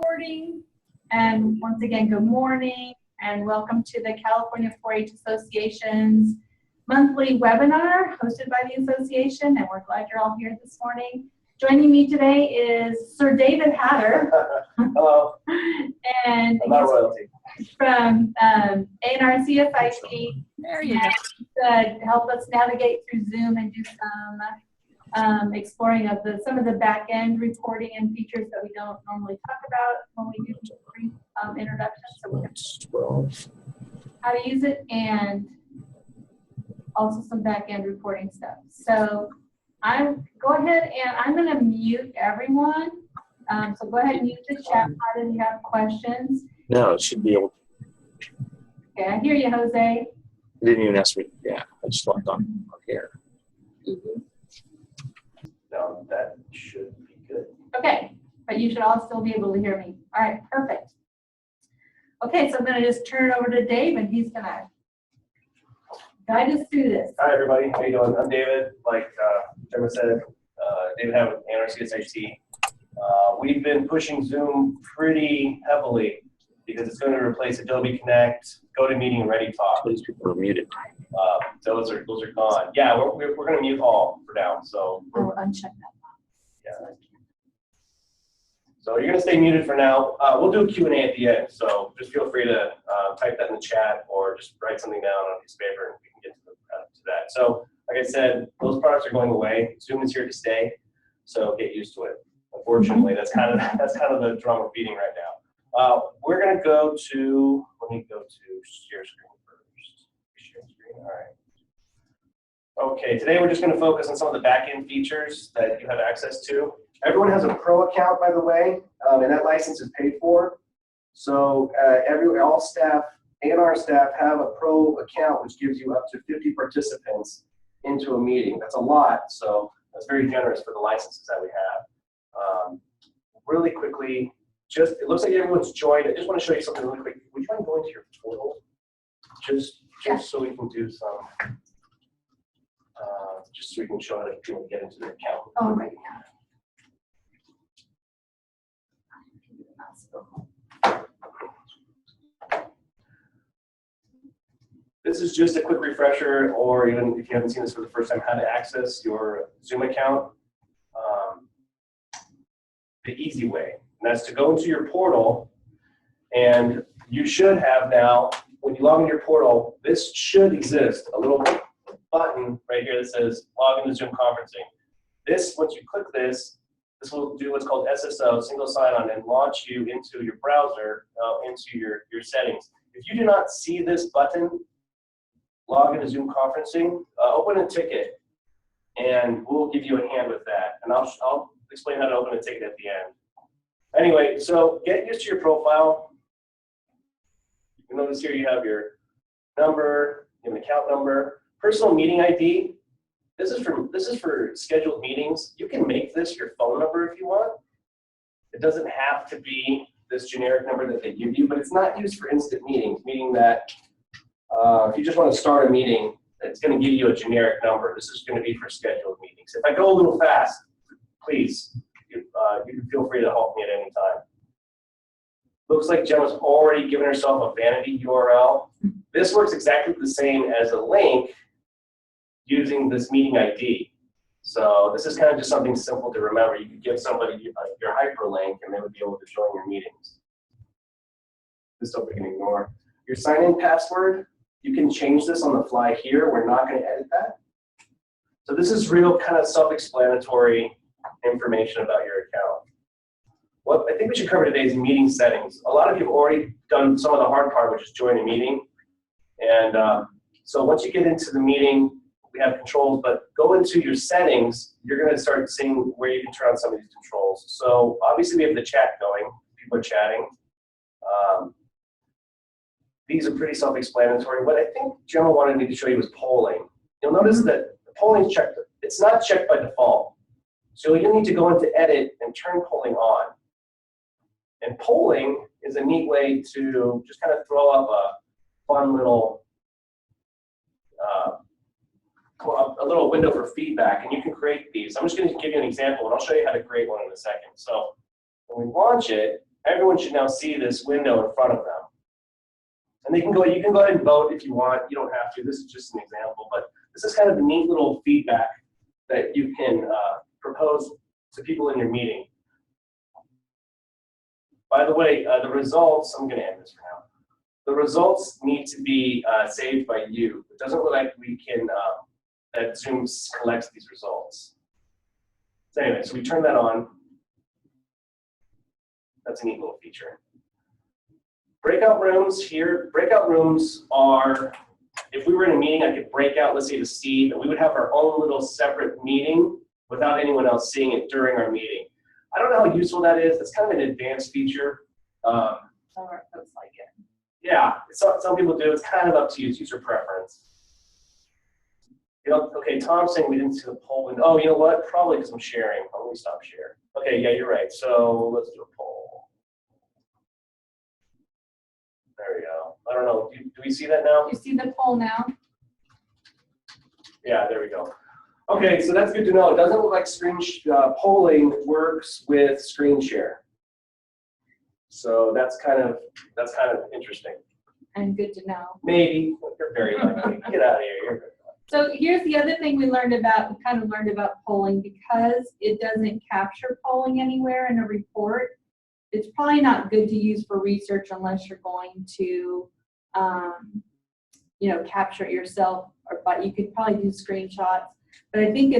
recording. And once again, good morning and welcome to the California 4-H Association's monthly webinar hosted by the association, and we're glad you're all here this morning. Joining me today is Sir David Hatter. Hello. And I'm not royalty. From ANRCSIT. There you go. To help us navigate through Zoom and do some exploring of some of the back-end reporting and features that we don't normally talk about when we do brief introductions. So we're going to how to use it and also some back-end reporting stuff. So go ahead and I'm going to mute everyone. So go ahead and mute the chat pod if you have questions. No, it should be able to. Okay, I hear you, Jose. It didn't even ask me. Yeah, I just logged on here. No, that should be good. Okay, but you should all still be able to hear me. All right, perfect. Okay, so I'm going to just turn it over to Dave, and he's going to guide us through this. Hi, everybody. How you doing? I'm David. Like Gemma said, David Hammond, ANRCSIT. We've been pushing Zoom pretty heavily because it's going to replace Adobe Connect, GoToMeeting, and ReadyTalk. These people are muted. Those are gone. Yeah, we're going to mute all for now. So I'll uncheck that. yeah. So you're going to stay muted for now. We'll do a Q&A at the end. So just feel free to type that in the chat or just write something down on a piece of paper and we can get to that. So like I said, those products are going away. Zoom is here to stay. So get used to it. Unfortunately, that's kind of the drum we're beating right now. We're going to go to, let me go to share screen first. Share screen, all right. Okay, today we're just going to focus on some of the back-end features that you have access to. Everyone has a pro account, by the way, and that license is paid for. So all staff, ANR staff have a pro account, which gives you up to 50 participants into a meeting. That's a lot, so that's very generous for the licenses that we have. Really quickly, it looks like everyone's joined. I just want to show you something really quick. Would you want to go into your portal? Just so we can do some, just so we can show how to get into the account. Oh, right. This is just a quick refresher, or even if you haven't seen this for the first time, how to access your Zoom account the easy way. And that's to go into your portal, and you should have now, when you log into your portal, this should exist, a little button right here that says log into Zoom conferencing. This, once you click this will do what's called SSO, single sign-on, and launch you into your browser, into your settings. If you do not see this button, log into Zoom conferencing, open a ticket, and we'll give you a hand with that. And I'll explain how to open a ticket at the end. Anyway, so get used to your profile. You notice here you have your number, you have an account number, personal meeting ID. This is for scheduled meetings. You can make this your phone number if you want. It doesn't have to be this generic number that they give you, but it's not used for instant meetings, meaning that if you just want to start a meeting, it's going to give you a generic number. This is going to be for scheduled meetings. If I go a little fast, please, you can feel free to help me at any time. Looks like Gemma's already given herself a vanity URL. This works exactly the same as a link using this meeting ID. So this is kind of just something simple to remember. You could give somebody your hyperlink and they would be able to join your meetings. This stuff we can ignore. Your sign-in password, you can change this on the fly here. We're not going to edit that. So this is real kind of self-explanatory information about your account. What I think we should cover today is meeting settings. A lot of you have already done some of the hard part, which is join a meeting. And so once you get into the meeting, we have controls, but go into your settings, you're going to start seeing where you can turn on some of these controls. So obviously we have the chat going. People are chatting. These are pretty self-explanatory. What I think Gemma wanted me to show you was polling. You'll notice that the polling is checked. It's not checked by default. So you'll need to go into edit and turn polling on. And polling is a neat way to just kind of throw up a fun little a little window for feedback, and you can create these. I'm just going to give you an example, and I'll show you how to create one in a second. So when we launch it, everyone should now see this window in front of them. And you can go ahead and vote if you want. You don't have to. This is just an example, but this is kind of a neat little feedback that you can propose to people in your meeting. By the way, the results, I'm going to end this for now. The results need to be saved by you. It doesn't look like we can, that Zoom collects these results. So anyway, so we turn that on. That's a neat little feature. Breakout rooms here, breakout rooms are, if we were in a meeting, I could break out, let's say to Steve, and we would have our own little separate meeting without anyone else seeing it during our meeting. I don't know how useful that is. It's kind of an advanced feature. Some of our folks like it. Yeah, some people do. It's kind of up to you. It's user preference. You know, okay, Tom's saying we didn't see the poll. And oh, you know what? Probably because I'm sharing. Let me stop share. Okay, yeah, you're right. So let's do a poll. There we go. I don't know. Do we see that now? You see the poll now? Yeah, there we go. Okay, so that's good to know. It doesn't look like polling works with screen share. So that's kind of interesting. And good to know. Maybe. You're very likely. Get out of here. You're good. So here's the other thing we kind of learned about polling, because it doesn't capture polling anywhere in a report. It's probably not good to use for research unless you're going to, you know, capture it yourself, but you could probably do screenshots. But I think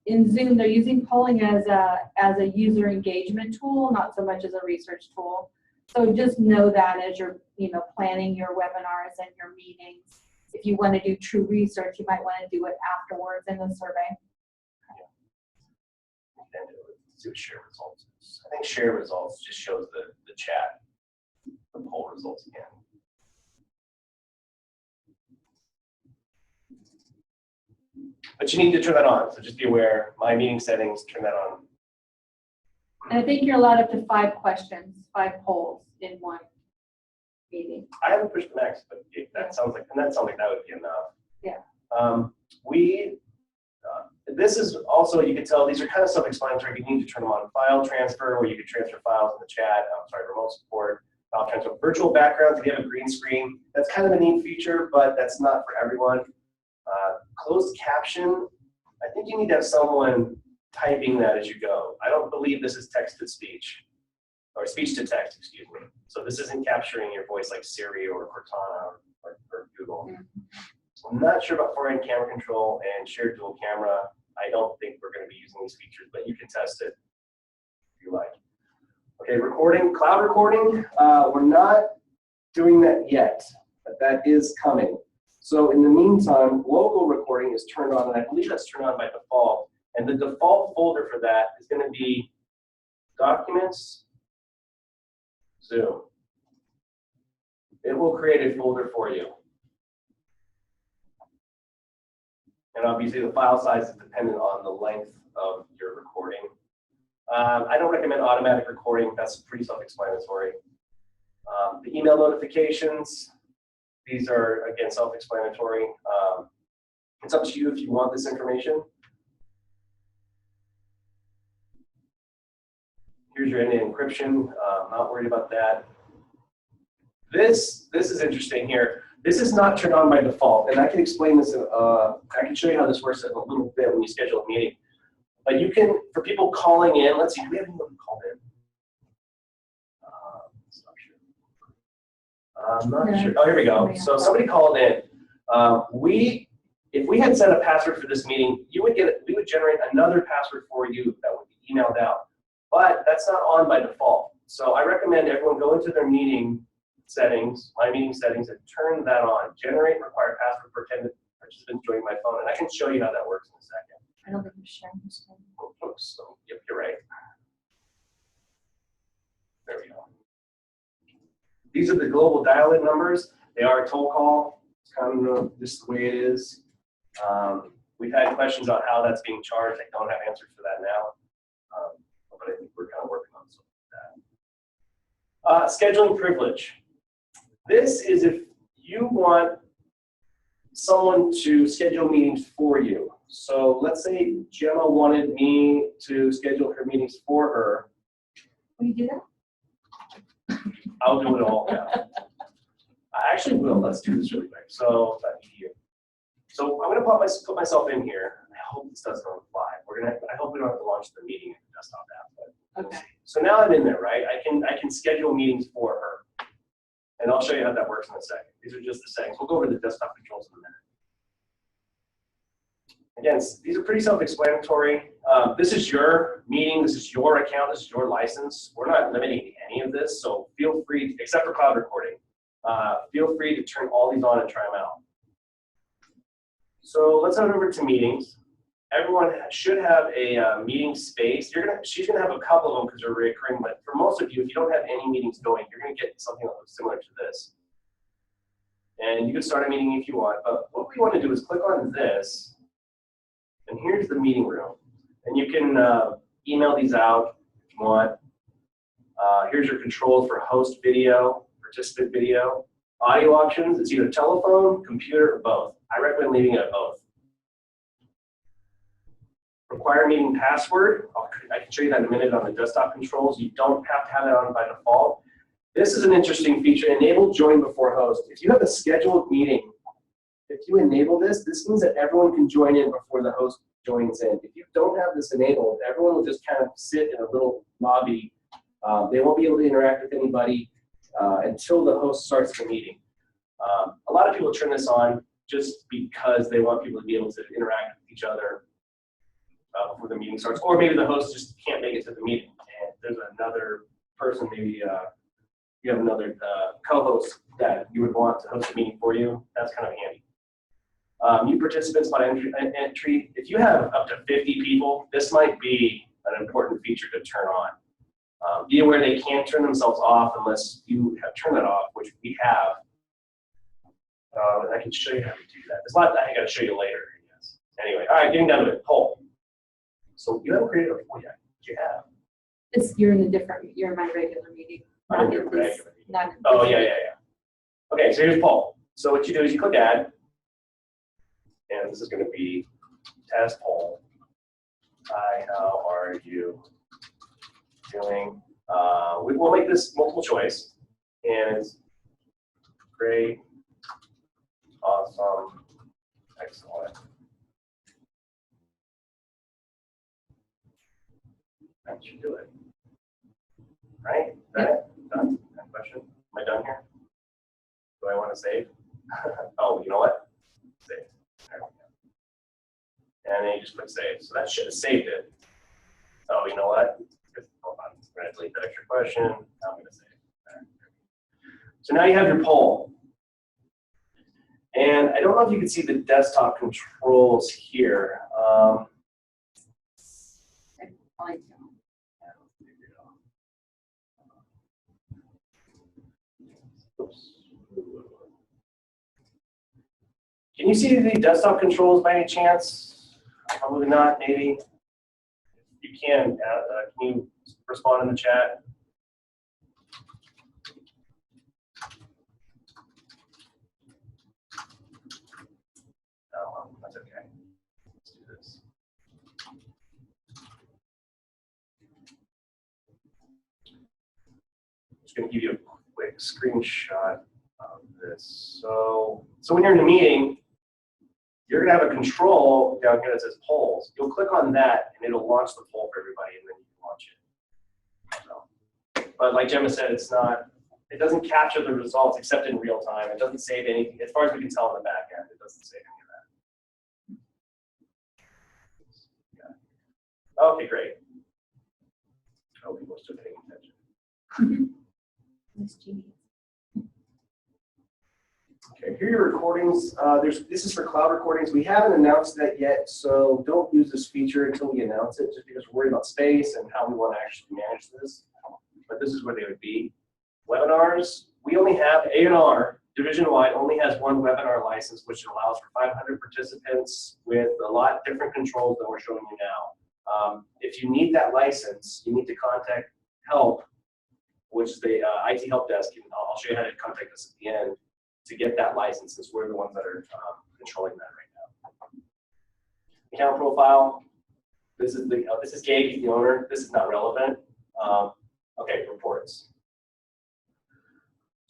in Zoom, they're using polling as a user engagement tool, not so much as a research tool. So just know that as you're, you know, planning your webinars and your meetings. If you want to do true research, you might want to do it afterwards in the survey. And do share results. I think share results just shows the chat, the poll results again. But you need to turn that on, so just be aware. My meeting settings, turn that on. And I think you're allowed up to 5 questions, 5 polls in one meeting. I haven't pushed the max, but that sounds like that would be enough. Yeah. This is also, you can tell these are kind of self-explanatory. You need to turn them on. File transfer, where you can transfer files in the chat. Remote support. File transfer. Virtual backgrounds. If you have a green screen, that's kind of a neat feature, but that's not for everyone. Closed caption. I think you need to have someone typing that as you go. I don't believe this is text to speech, or speech to text, excuse me. So this isn't capturing your voice like Siri or Cortana or Google. So I'm not sure about forehand camera control and shared dual camera. I don't think we're going to be using these features, but you can test it if you like. Okay, recording, cloud recording. We're not doing that yet, but that is coming. So in the meantime, local recording is turned on, and I believe that's turned on by default. And the default folder for that is going to be Documents, Zoom. It will create a folder for you. And obviously the file size is dependent on the length of your recording. I don't recommend automatic recording. That's pretty self-explanatory. The email notifications, these are, again, self-explanatory. It's up to you if you want this information. Here's your end-to-end encryption. Not worried about that. This is interesting here. This is not turned on by default, and I can explain this. I can show you how this works in a little bit when you schedule a meeting. But you can, for people calling in, let's see, do we have anyone called in? I'm not sure. Oh, here we go. So somebody called in. If we had set a password for this meeting, we would generate another password for you that would be emailed out. But that's not on by default. So I recommend everyone go into their meeting settings, my meeting settings, and turn that on. Generate required password for attendant participants joining my phone. And I can show you how that works in a second. I don't think you're sharing the screen. Oops, so, yep, you're right. There we go. These are the global dial-in numbers. They are a toll call. It's kind of just the way it is. We've had questions on how that's being charged. I don't have answers for that now, but I think we're kind of working on something like that. Scheduling privilege. This is if you want someone to schedule meetings for you. So let's say Gemma wanted me to schedule her meetings for her. Will you do that? I'll do it all. Yeah. I actually will. Let's do this really quick. So, so I'm gonna put myself in here. I hope this doesn't on the fly. I hope we don't have to launch the meeting in the desktop app. But we'll Okay. see. So now I'm in there, right? I can schedule meetings for her, and I'll show you how that works in a second. These are just the settings. We'll go over the desktop controls in a minute. Again, these are pretty self-explanatory. This is your meeting. This is your account. This is your license. We're not limiting any of this, so feel free, except for cloud recording, feel free to turn all these on and try them out. So let's head over to meetings. Everyone should have a meeting space. She's gonna have a couple of them because they're recurring, but for most of you, if you don't have any meetings going, you're gonna get something that looks similar to this. And you can start a meeting if you want, but what we want to do is click on this. And here's the meeting room. And you can email these out if you want. Here's your controls for host video, participant video. Audio options, it's either telephone, computer, or both. I recommend leaving it at both. Require meeting password. I can show you that in a minute on the desktop controls. You don't have to have it on by default. This is an interesting feature, enable join before host. If you have a scheduled meeting, if you enable this, this means that everyone can join in before the host joins in. If you don't have this enabled, everyone will just kind of sit in a little lobby. They won't be able to interact with anybody until the host starts the meeting. A lot of people turn this on just because they want people to be able to interact with each other before the meeting starts. Or maybe the host just can't make it to the meeting. And there's another person, maybe you have another co-host that you would want to host a meeting for you. That's kind of handy. New participants by entry. If you have up to 50 people, this might be an important feature to turn on. Be aware they can't turn themselves off unless you have turned that off, which we have. I can show you how to do that. There's a lot that I got to show you later. Yes. Anyway, all right, getting down to it. Poll. So you haven't created a poll yet. You have. You're in my regular meeting. I'm in your regular meeting. Not in Oh, yeah. Okay, so here's poll. So what you do is you click add. And this is going to be test poll. Hi, how are you doing? We'll make this multiple choice. And it's great, awesome, excellent. That should do it. Right? Is that it? Done? That question? Am I done here? Do I want to save? Oh, you know what? Save. There we go. And then you just click save. So that should have saved it. Oh, you know what? Hold on. I'm going to delete that extra question. I'm going to save. So now you have your poll. And I don't know if you can see the desktop controls here. Can you see the desktop controls by any chance? Probably not, maybe. You can you respond in the chat? Oh, that's okay. Let's do this. I'm just going to give you a quick screenshot of this. So when you're in the meeting, you're going to have a control down here that says polls. You'll click on that, and it'll launch the poll for everybody, and then you can launch it. So, but like Gemma said, it doesn't capture the results except in real time. It doesn't save anything. As far as we can tell in the back end, it doesn't save any of that. Yeah. Okay, great. I hope people are still paying attention. Okay, here are your recordings. This is for cloud recordings. We haven't announced that yet, so don't use this feature until we announce it, just because we're worried about space and how we want to actually manage this. But this is where they would be. Webinars, we only have A&R, division-wide, only has one webinar license, which allows for 500 participants with a lot different controls than we're showing you now. If you need that license, you need to contact help, which is the IT help desk. I'll show you how to contact us at the end to get that license, since we're the ones that are controlling that right now. Account profile. This is Gabe, he's the owner. This is not relevant. Okay, reports.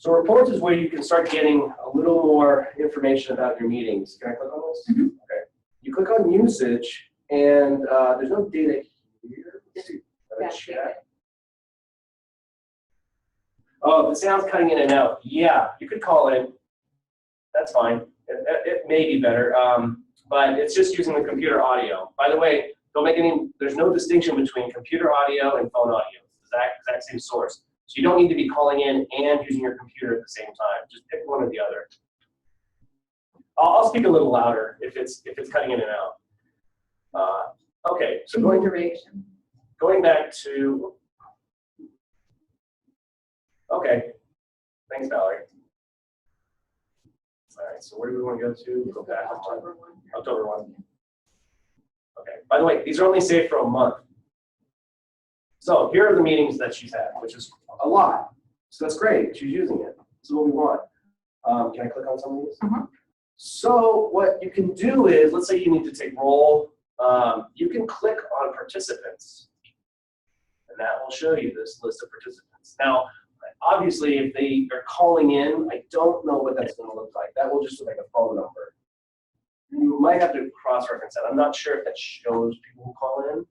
So reports is where you can start getting a little more information about your meetings. Can I click on this? Mhm. Okay. You click on usage, and there's no data here. Let's see. Have a chat. Oh, the sound's cutting in and out. Yeah, you could call in. That's fine. It may be better, but it's just using the computer audio. By the way, don't make any. There's no distinction between computer audio and phone audio. It's the exact same source. So you don't need to be calling in and using your computer at the same time. Just pick one or the other. I'll speak a little louder if it's cutting in and out. Okay, so going back to. Okay, thanks, Valerie. All right, so where do we want to go to? Go back October 1. October 1. Okay. By the way, these are only saved for a month. So here are the meetings that she's had, which is a lot. So that's great. She's using it. This is what we want. Can I click on some of these? Uh-huh. So what you can do is, let's say you need to take roll. You can click on participants, and that will show you this list of participants. Now, obviously, if they are calling in, I don't know what that's going to look like. That will just look like a phone number. You might have to cross-reference that. I'm not sure if that shows people who call in.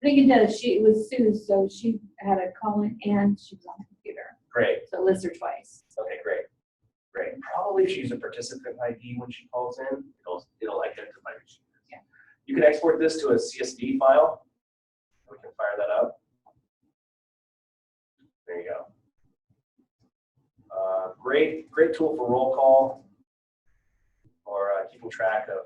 I think it does. It was Sue, so she had a call in and she was on the computer. Great. So it lists her twice. Okay, great. Great. Probably if she uses a participant ID when she calls in, it'll identify who she is. Yeah. You can export this to a CSV file. We can fire that up. There you go. Great tool for roll call or keeping track of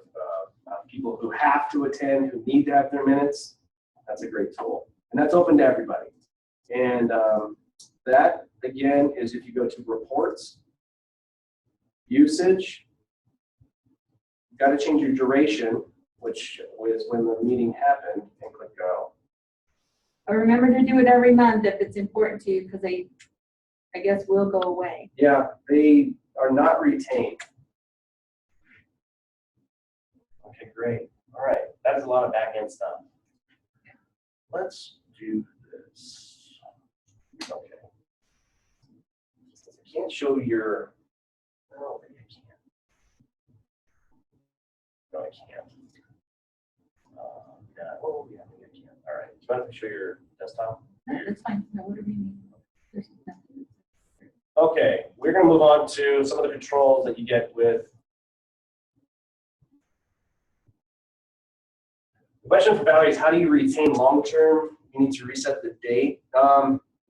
people who have to attend, who need to have their minutes. That's a great tool. And that's open to everybody. And that, again, is if you go to reports, usage, you've got to change your duration, which was when the meeting happened, and click go. But remember to do it every month if it's important to you, because they, I guess, will go away. Yeah, they are not retained. Okay, great. All right, that is a lot of back-end stuff. Let's do this. Okay. I can't show your. Oh, maybe I can. No, I can't. Yeah, oh, yeah, maybe I can. All right. Do you mind if I show your desktop? No, that's fine. No, whatever you need. There's nothing. Okay, we're going to move on to some of the controls that you get with. The question for Valerie is, how do you retain long-term? You need to reset the date.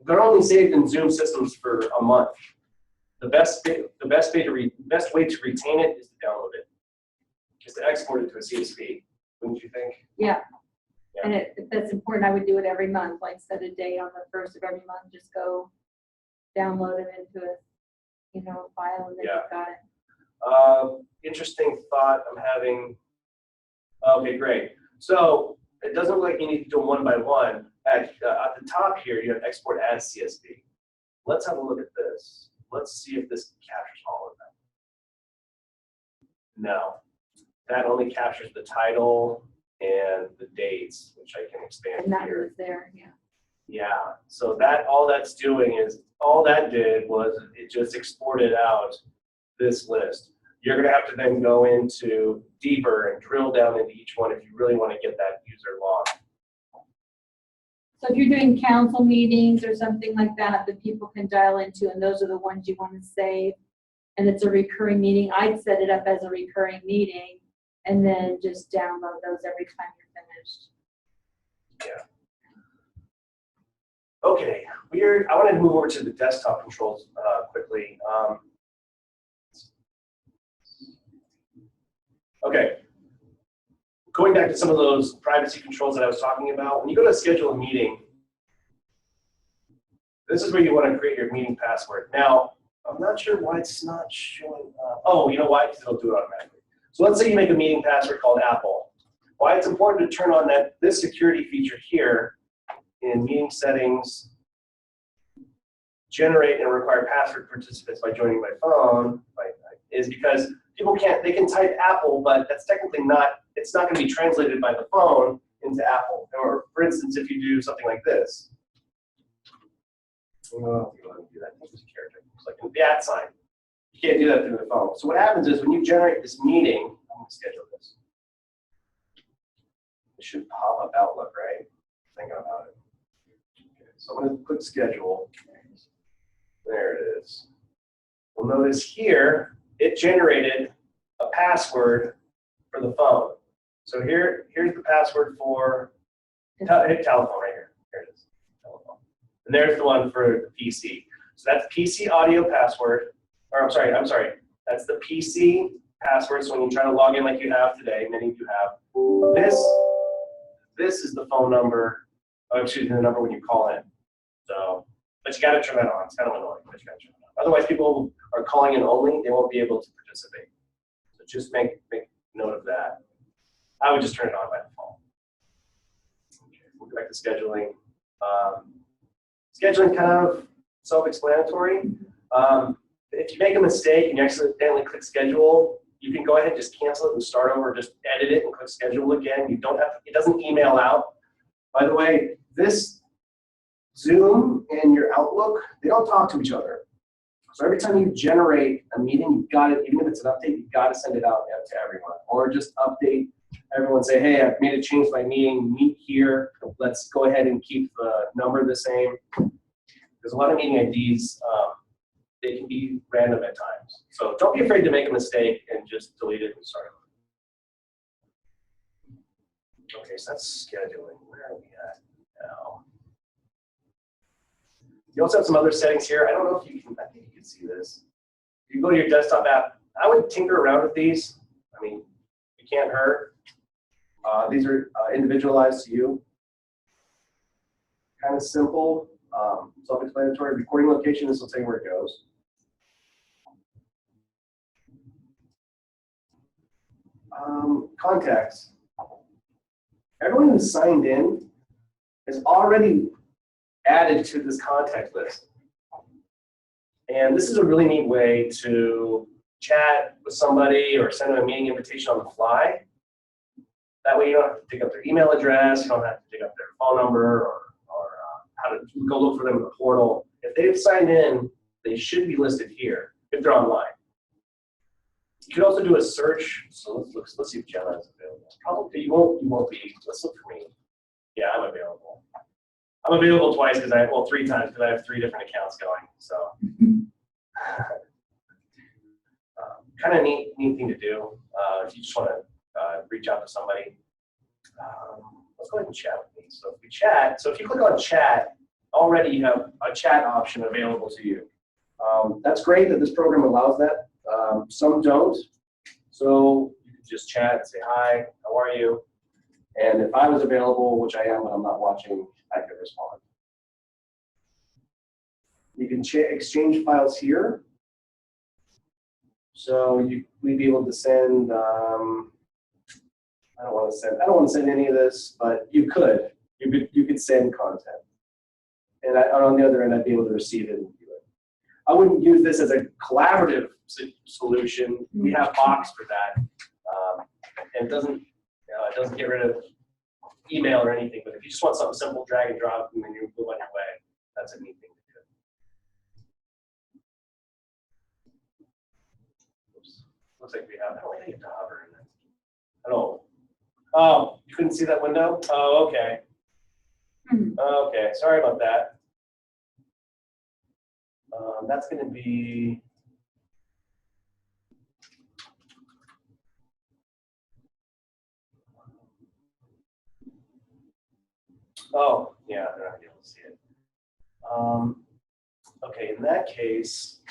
They're only saved in Zoom systems for a month. The best way to retain it is to download it, just to export it to a CSV. Wouldn't you think? Yeah. Yeah. And if that's important, I would do it every month, like set a date on the first of every month, just go download it into a file and then Yeah. you've got it. Interesting thought I'm having. Okay, great. So it doesn't look like you need to do them one by one. At the top here, you have export as CSV. Let's have a look at this. Let's see if this captures all of them. No, that only captures the title and the dates, which I can expand And that here. was there, yeah. Yeah, so all that's doing is, all that did was it just exported out this list. You're going to have to then go into deeper and drill down into each one if you really want to get that user log. So if you're doing council meetings or something like that people can dial into, and those are the ones you want to save, and it's a recurring meeting, I'd set it up as a recurring meeting and then just download those every time you're finished. Yeah. Okay, I wanted to move over to the desktop controls quickly. Okay, going back to some of those privacy controls that I was talking about, when you go to schedule a meeting, this is where you want to create your meeting password. Now, I'm not sure why it's not showing up. Oh, you know why? Because it'll do it automatically. So let's say you make a meeting password called Apple. Why it's important to turn on this security feature here in meeting settings, generate and require password participants by joining by phone, is because people they can type Apple, but that's technically it's not going to be translated by the phone into Apple. Or for instance, if you do something like this, Well, you want to do that. It's a character. It's like the @ sign. You can't do that through the phone. So what happens is when you generate this meeting, I'm going to schedule this. It should pop up Outlook, right? Thinking about it. Okay, so I'm going to click schedule. There it is. Well, notice here, it generated a password for the phone. So here's the password for telephone right here. Here it is, telephone. And there's the one for the PC. So that's PC audio password, or I'm sorry, that's the PC password. So when you try to log in like you have today, many of you have, this is the phone number, excuse me, the number when you call in. So, but you got to turn that on. It's kind of annoying, but you got to turn it on. Otherwise, people are calling in only, they won't be able to participate. So just make note of that. I would just turn it on by default. Okay, we'll go back to scheduling. Scheduling kind of self-explanatory. If you make a mistake and you accidentally click schedule, you can go ahead and just cancel it and start over, just edit it and click schedule again. You don't have to, it doesn't email out. By the way, this Zoom and your Outlook, they don't talk to each other. So every time you generate a meeting, you've got it, even if it's an update, you've got to send it out to everyone. Or just update everyone, say, hey, I've made a change to my meeting, meet here. Let's go ahead and keep the number the same. There's a lot of meeting IDs, they can be random at times. So don't be afraid to make a mistake and just delete it and start over. Okay, so that's scheduling. Where are we at now? You also have some other settings here. I don't know if you can, I think you can see this. If you go to your desktop app, I would tinker around with these. I mean, it can't hurt. These are individualized to you. Kind of simple, self-explanatory. Recording location, this will tell you where it goes. Contacts. Everyone who's signed in is already added to this contact list. And this is a really neat way to chat with somebody or send them a meeting invitation on the fly. That way you don't have to dig up their email address, you don't have to dig up their phone number or how to go look for them in the portal. If they've signed in, they should be listed here if they're online. You could also do a search. So let's see if Jenna is available. Probably you won't be. Let's look for me. Yeah, I'm available. I'm available twice because well, 3 times because I have 3 different accounts going. So kind of neat thing to do if you just want to reach out to somebody. Let's go ahead and chat with me. So if we chat, so if you click on chat, already you have a chat option available to you. That's great that this program allows that. Some don't. So you can just chat and say, hi, how are you? And if I was available, which I am when I'm not watching, I could respond. You can exchange files here. So we'd be able to send, I don't want to send any of this, but you could send content. And on the other end, I'd be able to receive it and view it. I wouldn't use this as a collaborative solution. We have Box for that. And it doesn't get rid of email or anything, but if you just want something simple, drag and drop, and then you move on your way, that's a neat thing to do. Oops. Looks like we have, I don't think I get to hover in it. I don't. Oh, you couldn't see that window? Oh, okay. Okay, sorry about that. That's going to be. Oh, yeah, they're not able to see it. Okay, in that case,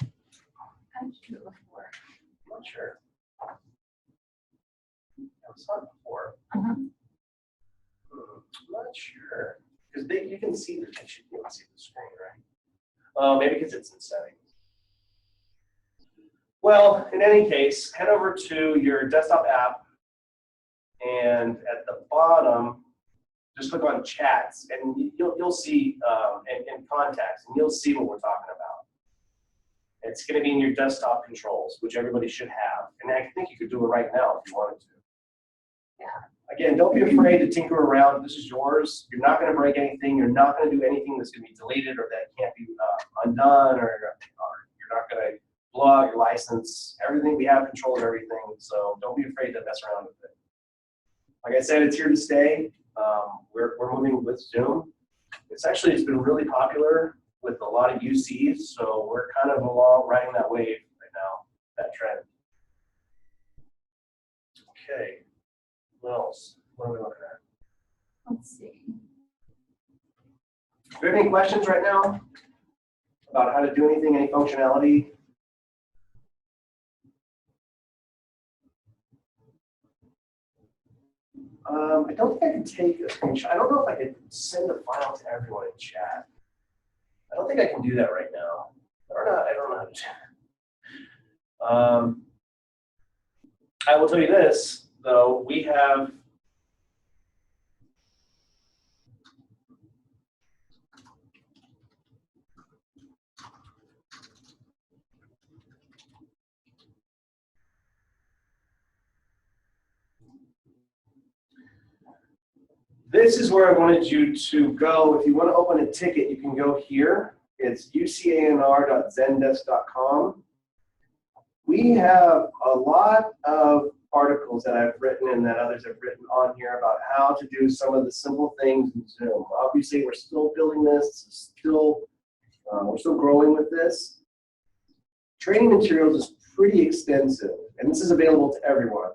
How did you do it before? I'm not sure. I saw it before. Uh-huh. I'm not sure. Because you can see the picture, you can see the screen, right? Maybe because it's in settings. Well, in any case, head over to your desktop app, and at the bottom, just click on chats, and you'll see and contacts, and you'll see what we're talking about. It's going to be in your desktop controls, which everybody should have. And I think you could do it right now if you wanted to. Yeah. Again, don't be afraid to tinker around. This is yours. You're not going to break anything. You're not going to do anything that's going to be deleted or that can't be undone or you're not going to blow out your license. Everything, we have control of everything, so don't be afraid to mess around with it. Like I said, it's here to stay. We're moving with Zoom. It's been really popular with a lot of UCs, so we're kind of along riding that wave right now, that trend. Okay, what else? What are we looking at? Let's see. Do you have any questions right now about how to do anything, any functionality? I don't think I can take a screenshot. I don't know if I could send a file to everyone in chat. I don't think I can do that right now. I don't know how to do that. I will tell you this, though, we have this is where I wanted you to go. If you want to open a ticket, you can go here. It's ucanr.zendesk.com. We have a lot of articles that I've written and that others have written on here about how to do some of the simple things in Zoom. Obviously, we're still building this. We're still growing with this. Training materials is pretty extensive, and this is available to everyone.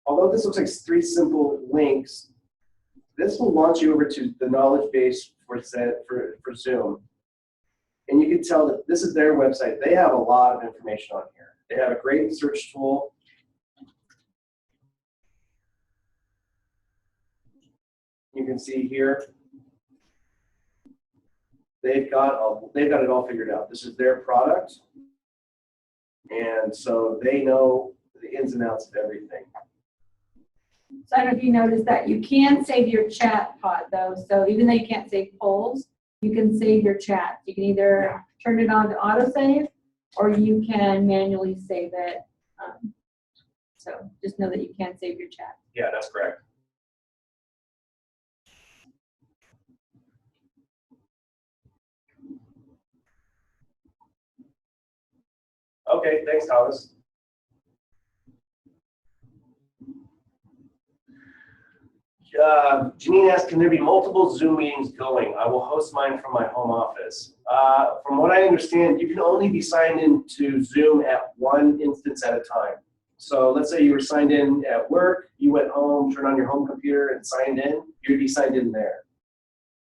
Although this looks like 3 simple links, this will launch you over to the knowledge base for Zoom. And you can tell that this is their website. They have a lot of information on here. They have a great search tool. You can see here, they've got it all figured out. This is their product. And so they know the ins and outs of everything. So I don't know if you noticed that you can save your chat pod though. So even though you can't save polls, you can save your chat. You can either turn it on to autosave or you can manually save it. So just know that you can save your chat. Yeah, that's correct. Okay, thanks, Thomas. Janine asked, can there be multiple Zoom meetings going? I will host mine from my home office. From what I understand, you can only be signed into Zoom at one instance at a time. So let's say you were signed in at work, you went home, turned on your home computer and signed in, you'd be signed in there.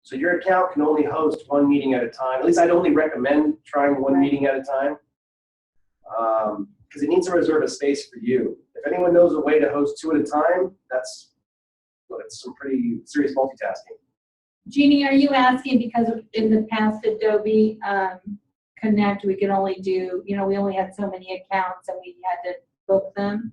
So your account can only host one meeting at a time. At least I'd only recommend trying one meeting at a time because it needs to reserve a space for you. If anyone knows a way to host 2 at a time, it's some pretty serious multitasking. Jeannie, are you asking because in the past Adobe Connect, we could only do, we only had so many accounts and we had to book them?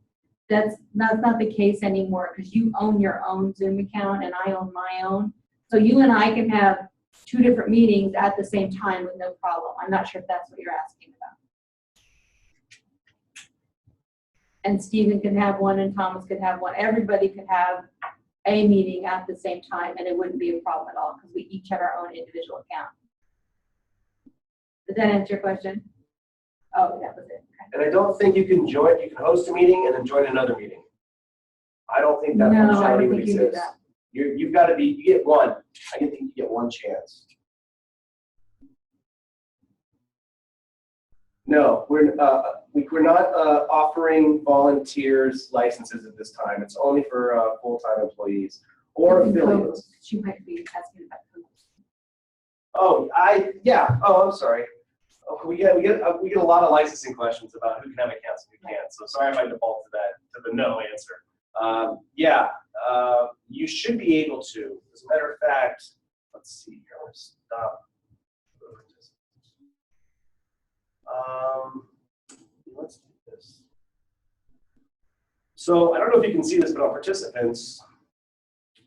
That's not the case anymore because you own your own Zoom account and I own my own. So you and I can have 2 different meetings at the same time with no problem. I'm not sure if that's what you're asking about. And Stephen could have one and Thomas could have one. Everybody could have a meeting at the same time and it wouldn't be a problem at all because we each have our own individual account. Did that answer your question? Oh, that was it. Okay. And I don't think you can host a meeting and then join another meeting. I don't think that No, I functionality don't would think you do exist. that. You've got to be, you get one. I think you get one chance. No, we're not offering volunteers licenses at this time. It's only for full-time employees or affiliates. She might be asking about co-host. Oh, I'm sorry. Oh, we get a lot of licensing questions about who can have accounts and who can't. So sorry if I default to the no answer. You should be able to. As a matter of fact, let's see here. Let's stop. Let's do this. So I don't know if you can see this, but on participants,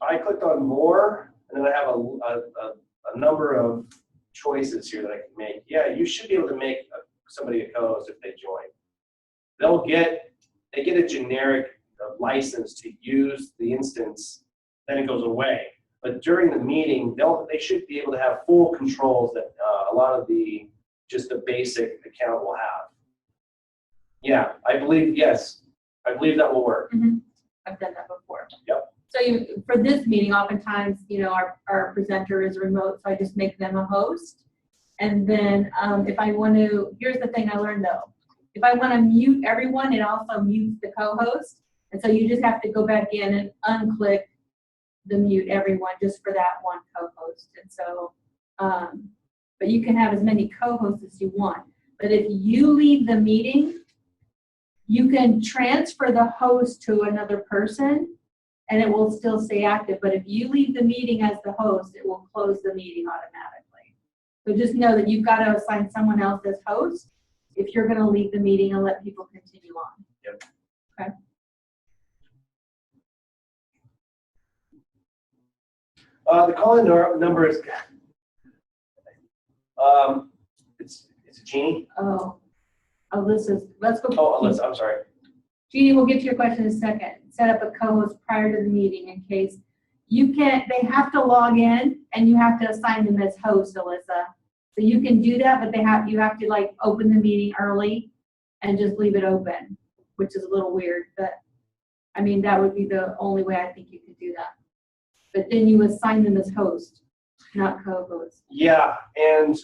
I clicked on more, and then I have a number of choices here that I can make. Yeah, you should be able to make somebody a co-host if they join. They get a generic license to use the instance, then it goes away. But during the meeting, they should be able to have full controls that a lot of just the basic account will have. Yeah, I believe that will work. I've done that before. Yep. So for this meeting, oftentimes, our presenter is remote, so I just make them a host. And then if I want to, here's the thing I learned though. If I want to mute everyone, it also mutes the co-host. And so you just have to go back in and unclick the mute everyone just for that one co-host. And so, but you can have as many co-hosts as you want. But if you leave the meeting, you can transfer the host to another person and it will still stay active. But if you leave the meeting as the host, it will close the meeting automatically. So just know that you've got to assign someone else as host if you're going to leave the meeting and let people continue on. Yep. Okay. The call-in number is, it's Jeannie. Let's go. Oh, Alyssa, I'm sorry. Jeannie, we'll get to your question in a second. Set up a co-host prior to the meeting in case they have to log in and you have to assign them as host, Alyssa. So you can do that, but you have to like open the meeting early and just leave it open, which is a little weird, but I mean, that would be the only way I think you could do that. But then you assign them as host, not co-host. Yeah, and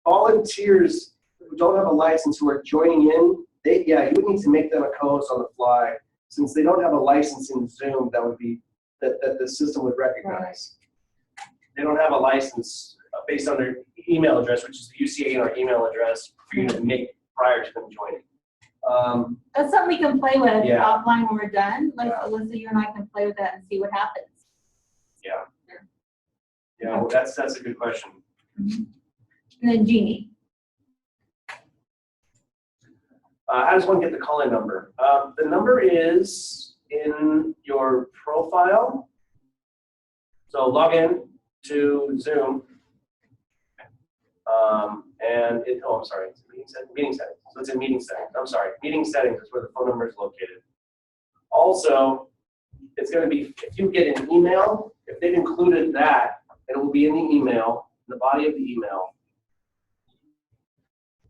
volunteers who don't have a license who are joining in, you would need to make them a co-host on the fly. Since they don't have a license in Zoom, that the system would recognize. Right. They don't have a license based on their email address, which is the UCA&R email address for you to make prior to them joining. That's something we can play with offline when we're done. Alyssa, you and I can play with that and see what happens. Yeah, well, that's a good question. And then Jeannie. How does one get the call-in number? The number is in your profile. So log in to Zoom. I'm sorry, it's meeting settings. So it's in meeting settings. I'm sorry, meeting settings is where the phone number is located. Also, it's going to be, if you get an email, if they've included that, it will be in the email, in the body of the email.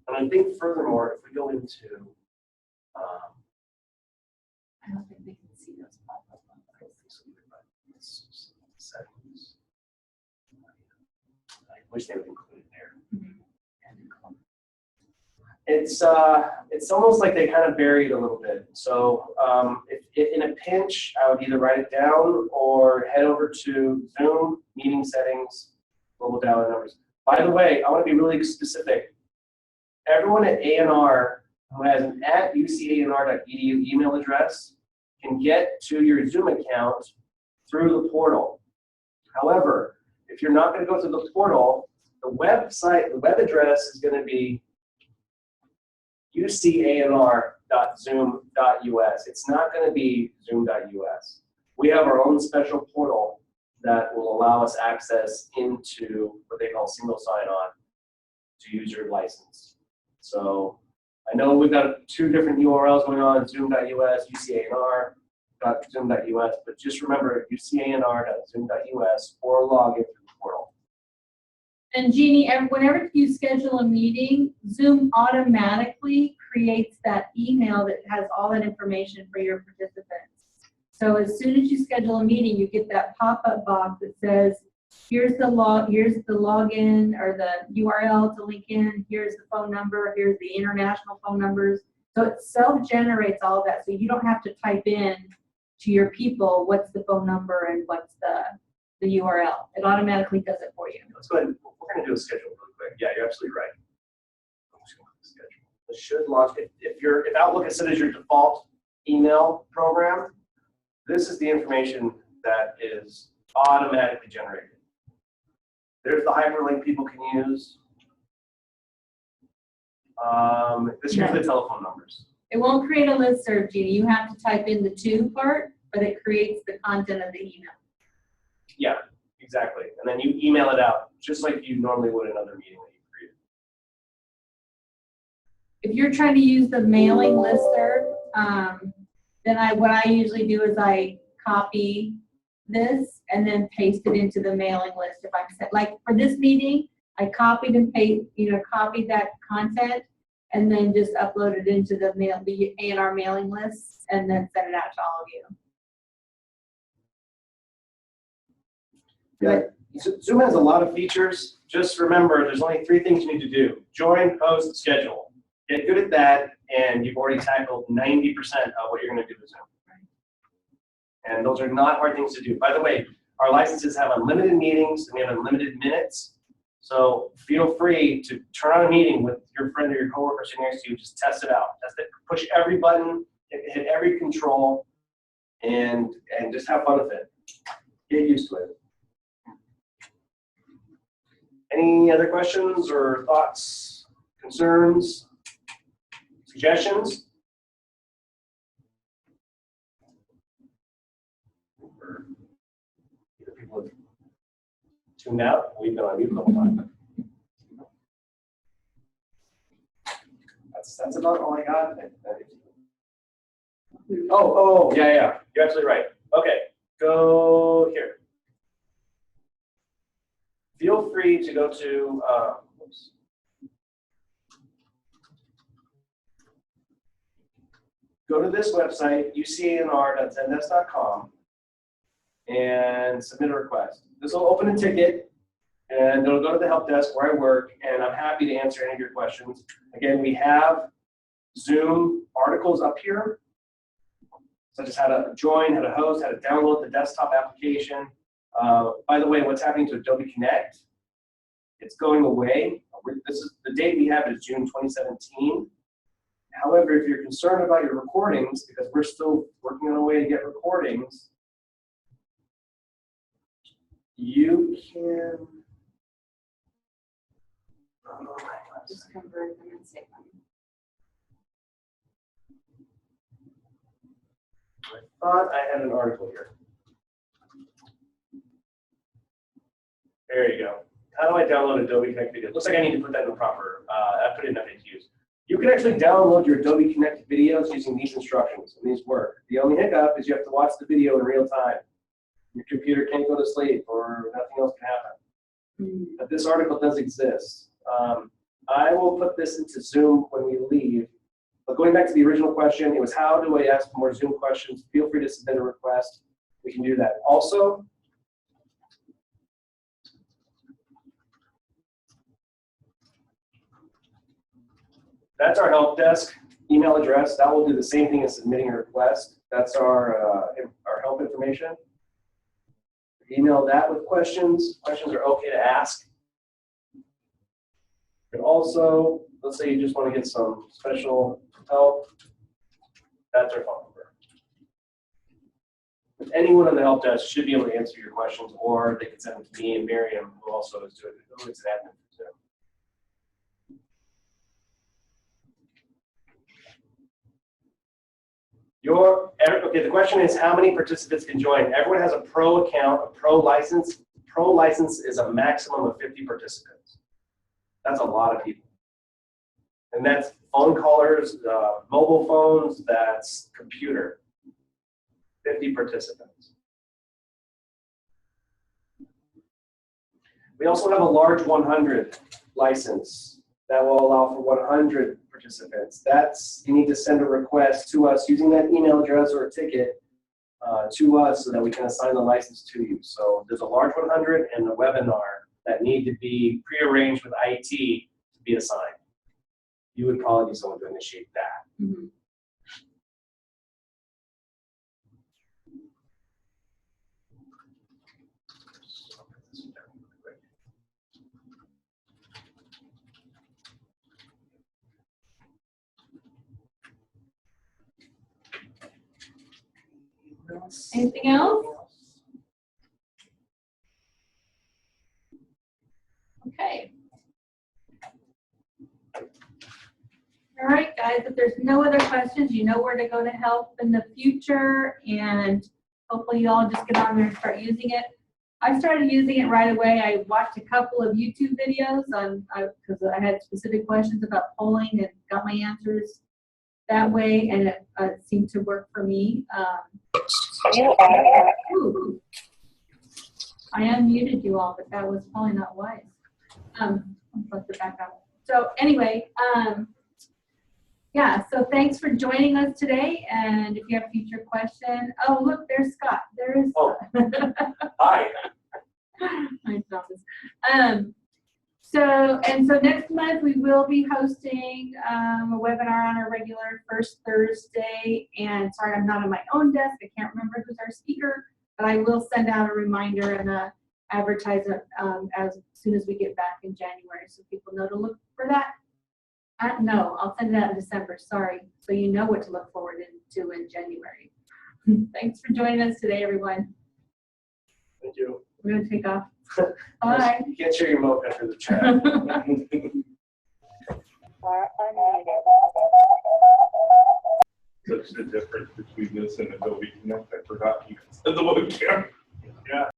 And I think furthermore, if we go into, I don't think they can see those pop-up settings. I wish they would include it there. It's almost like they kind of buried a little bit. So if in a pinch, I would either write it down or head over to Zoom, meeting settings, global dial-in numbers. By the way, I want to be really specific. Everyone at A&R who has an @ucanr.edu email address can get to your Zoom account through the portal. However, if you're not going to go through the portal, the web address is going to be ucanr.zoom.us. It's not going to be zoom.us. We have our own special portal that will allow us access into what they call single sign-on to use your license. So I know we've got two different URLs going on, zoom.us, ucanr.zoom.us, but just remember ucanr.zoom.us or log into the portal. And Jeannie, whenever you schedule a meeting, Zoom automatically creates that email that has all that information for your participants. So as soon as you schedule a meeting, you get that pop-up box that says, here's the login or the URL to link in, here's the phone number, here's the international phone numbers. So it self-generates all of that, so you don't have to type in to your people what's the phone number and what's the URL. It automatically does it for you. Let's go ahead. We're going to do a schedule really quick. Yeah, you're absolutely right. It should launch. If Outlook is set as your default email program, this is the information that is automatically generated. There's the hyperlink people can use. Here's the telephone numbers. It won't create a listserv, Jeannie. You have to type in the to part, but it creates the content of the email. Yeah, exactly. And then you email it out just like you normally would another meeting that you created. If you're trying to use the mailing listserv, then what I usually do is I copy this and then paste it into the mailing list. If I'm set, like for this meeting, I copied and copied that content and then just upload it into the A&R mailing list and then send it out to all of you. Yeah. Zoom has a lot of features. Just remember, there's only 3 things you need to do. Join, host, schedule. Get good at that, and you've already tackled 90% of what you're going to do with Zoom. And those are not hard things to do. By the way, our licenses have unlimited meetings, and we have unlimited minutes. So feel free to turn on a meeting with your friend or your coworker sitting next to you. Just test it out. Test it. Push every button, hit every control, and just have fun with it. Get used to it. Any other questions or thoughts, concerns, suggestions? Either people have tuned out, we've been on mute the whole time. That's about all I got. Oh, yeah. You're absolutely right. Okay, go here. Feel free to go to, go to this website, ucanr.zendesk.com, and submit a request. This will open a ticket, and it'll go to the help desk where I work, and I'm happy to answer any of your questions. Again, we have Zoom articles up here, such as how to join, how to host, how to download the desktop application. By the way, what's happening to Adobe Connect? It's going away. This is the date we have is June 2017. However, if you're concerned about your recordings, because we're still working on a way to get recordings, you can. Just convert them and save them. I thought I had an article here. There you go. How do I download Adobe Connect Video? Looks like I need to put that in the proper, I put it in FAQs. You can actually download your Adobe Connect videos using these instructions, and these work. The only hiccup is you have to watch the video in real time. Your computer can't go to sleep or nothing else can happen. But this article does exist. I will put this into Zoom when we leave. But going back to the original question, it was how do I ask more Zoom questions? Feel free to submit a request. We can do that. Also, that's our help desk email address. That will do the same thing as submitting a request. That's our help information. Email that with questions. Questions are okay to ask. And also, let's say you just want to get some special help. That's our phone number. Anyone on the help desk should be able to answer your questions, or they can send them to me and Miriam, who also is doing it. Who is an admin too. Okay, the question is how many participants can join? Everyone has a pro account, a pro license. Pro license is a maximum of 50 participants. That's a lot of people. And that's phone callers, mobile phones, that's computer. 50 participants. We also have a large 100 license that will allow for 100 participants. That's, you need to send a request to us using that email address or a ticket to us so that we can assign the license to you. So there's a large 100 and a webinar that need to be prearranged with IT to be assigned. You would probably be someone to initiate that. Mm-hmm. Anything else? Okay. All right, guys, if there's no other questions, you know where to go to help in the future, and hopefully you all just get on there and start using it. I started using it right away. I watched a couple of YouTube videos because I had specific questions about polling and got my answers that way, and it seemed to work for me. I unmuted you all, but that was probably not wise. I'll let it back up. So anyway, yeah, so thanks for joining us today. And if you have future questions, oh, look, there's Scott. There is Oh. Scott. Hi. My promise. So next month we will be hosting a webinar on our regular first Thursday. And sorry, I'm not on my own desk. I can't remember who's our speaker, but I will send out a reminder and a advertisement as soon as we get back in January, so people know to look for that. No, I'll send it out in December. Sorry, so you know what to look forward to in January. Thanks for joining us today, everyone. Thank you. We're gonna take off. Bye. You can't share your mocha through the chat. Such the difference between this and Adobe Connect. I forgot you said the webcam. Yeah.